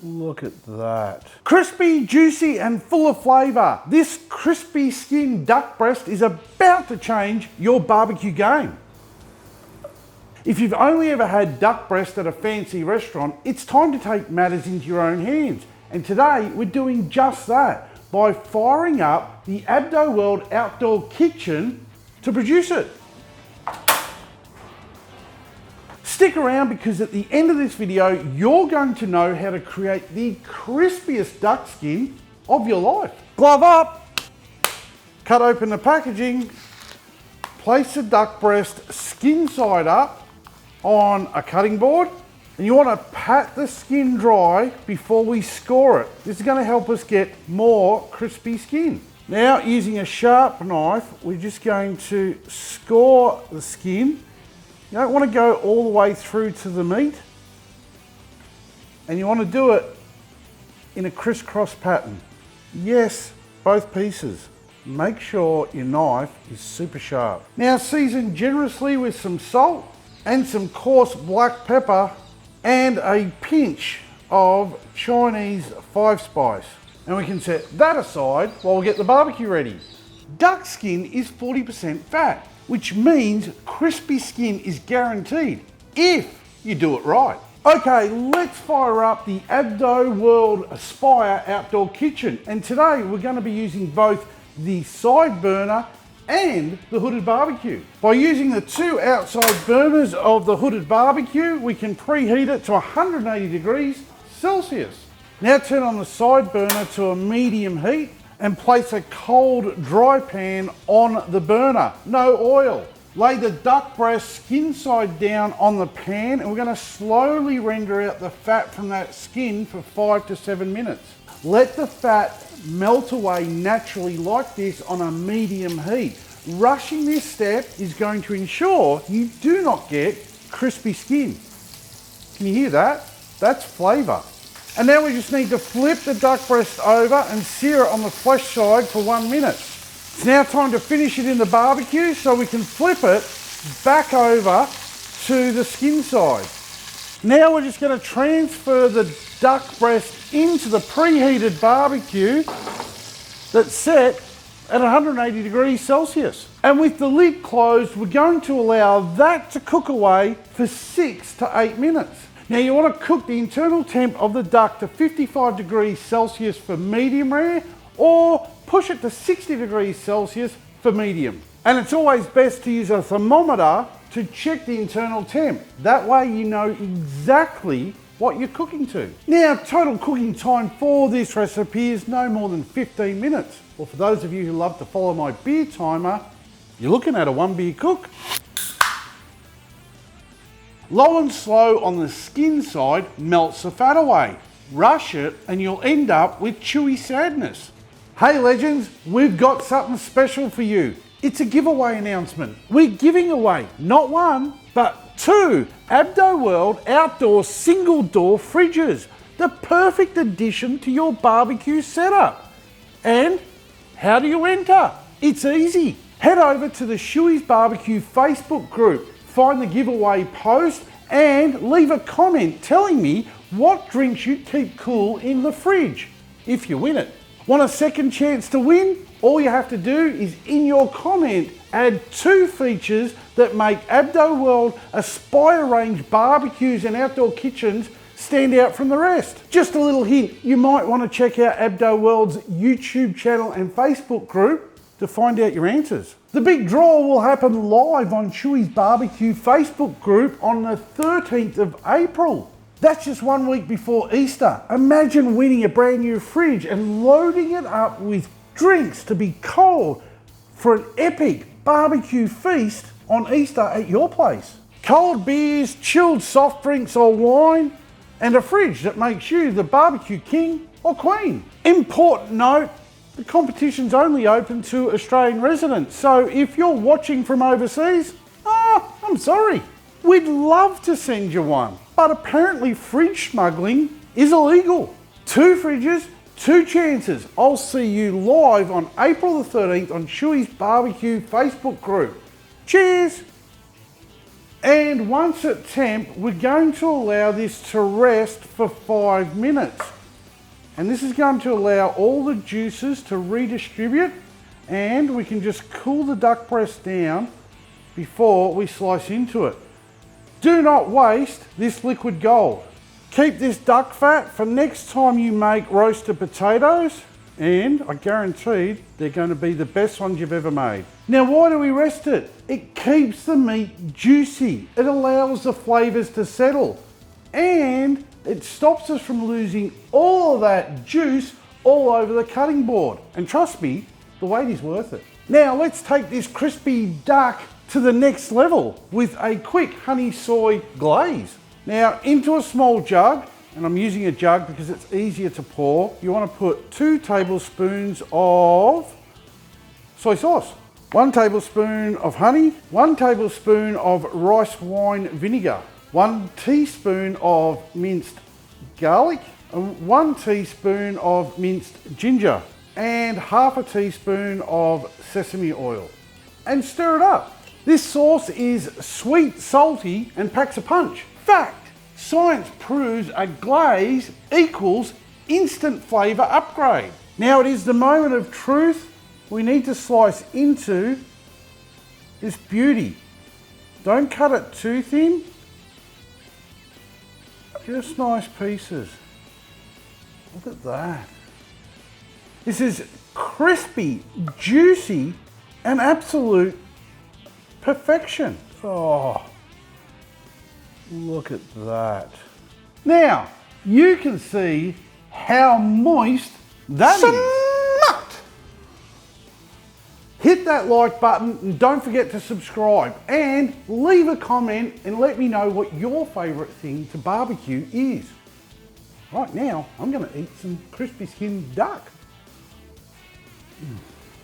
Look at that. Crispy, juicy, and full of flavour. This crispy skin duck breast is about to change your barbecue game. If you've only ever had duck breast at a fancy restaurant, it's time to take matters into your own hands. And today we're doing just that by firing up the ADBO World Outdoor Kitchen to produce it. Stick around because at the end of this video, you're going to know how to create the crispiest duck skin of your life. Glove up, cut open the packaging, place the duck breast skin side up on a cutting board, and you want to pat the skin dry before we score it. This is going to help us get more crispy skin. Now, using a sharp knife, we're just going to score the skin. You don't want to go all the way through to the meat, and you want to do it in a crisscross pattern. Yes, both pieces. Make sure your knife is super sharp. Now season generously with some salt and some coarse black pepper and a pinch of Chinese 5-spice. And we can set that aside while we get the barbecue ready. Duck skin is 40% fat, which means crispy skin is guaranteed if you do it right. Okay, let's fire up the ADBO World Aspire Outdoor Kitchen. And today we're going to be using both the side burner and the hooded barbecue. By using the two outside burners of the hooded barbecue, we can preheat it to 180 degrees Celsius. Now turn on the side burner to a medium heat and place a cold dry pan on the burner, no oil. Lay the duck breast skin side down on the pan, and we're going to slowly render out the fat from that skin for 5 to 7 minutes. Let the fat melt away naturally like this on a medium heat. Rushing this step is going to ensure you do not get crispy skin. Can you hear that? That's flavour. And now we just need to flip the duck breast over and sear it on the flesh side for 1 minute. It's now time to finish it in the barbecue so we can flip it back over to the skin side. Now we're just going to transfer the duck breast into the preheated barbecue that's set at 180 degrees Celsius. And with the lid closed, we're going to allow that to cook away for 6 to 8 minutes. Now you want to cook the internal temp of the duck to 55 degrees Celsius for medium rare, or push it to 60 degrees Celsius for medium. And it's always best to use a thermometer to check the internal temp. That way you know exactly what you're cooking to. Now, total cooking time for this recipe is no more than 15 minutes. Well, for those of you who love to follow my beer timer, you're looking at a 1 beer cook. Low and slow on the skin side melts the fat away. Rush it and you'll end up with chewy sadness. Hey legends, we've got something special for you. It's a giveaway announcement. We're giving away not 1, but 2 ADBO World Outdoor Single Door Fridges. The perfect addition to your barbecue setup. And how do you enter? It's easy. Head over to the Schueys BBQ Facebook group. Find the giveaway post and leave a comment telling me what drinks you keep cool in the fridge if you win it. Want a second chance to win? All you have to do is in your comment add 2 features that make ADBO World Aspire range barbecues and outdoor kitchens stand out from the rest. Just a little hint, you might want to check out ADBO World's YouTube channel and Facebook group to find out your answers. The big draw will happen live on Schueys BBQ Facebook group on the 13th of April. That's just 1 week before Easter. Imagine winning a brand new fridge and loading it up with drinks to be cold for an epic barbecue feast on Easter at your place. Cold beers, chilled soft drinks or wine, and a fridge that makes you the barbecue king or queen. Important note, the competition's only open to Australian residents, so if you're watching from overseas, I'm sorry. We'd love to send you one, but apparently fridge smuggling is illegal. 2 fridges, 2 chances. I'll see you live on April the 13th on Schueys BBQ Facebook group. Cheers! And once at temp, we're going to allow this to rest for 5 minutes. And this is going to allow all the juices to redistribute, and we can just cool the duck breast down before we slice into it. Do not waste this liquid gold. Keep this duck fat for next time you make roasted potatoes, and I guarantee they're going to be the best ones you've ever made. Now, why do we rest it? It keeps the meat juicy. It allows the flavors to settle, and it stops us from losing all of that juice all over the cutting board. And trust me, the wait is worth it. Now let's take this crispy duck to the next level with a quick honey soy glaze. Now into a small jug, and I'm using a jug because it's easier to pour, you want to put 2 tablespoons of soy sauce, 1 tablespoon of honey, 1 tablespoon of rice wine vinegar, 1 teaspoon of minced garlic, and 1 teaspoon of minced ginger, and half a teaspoon of sesame oil. And stir it up. This sauce is sweet, salty, and packs a punch. Fact, science proves a glaze equals instant flavour upgrade. Now it is the moment of truth. We need to slice into this beauty. Don't cut it too thin. Just nice pieces. Look at that. This is crispy, juicy, and absolute perfection. Oh, look at that. Now, you can see how moist that is. Hit that like button and don't forget to subscribe, and leave a comment and let me know what your favourite thing to barbecue is. Right now, I'm going to eat some crispy skinned duck.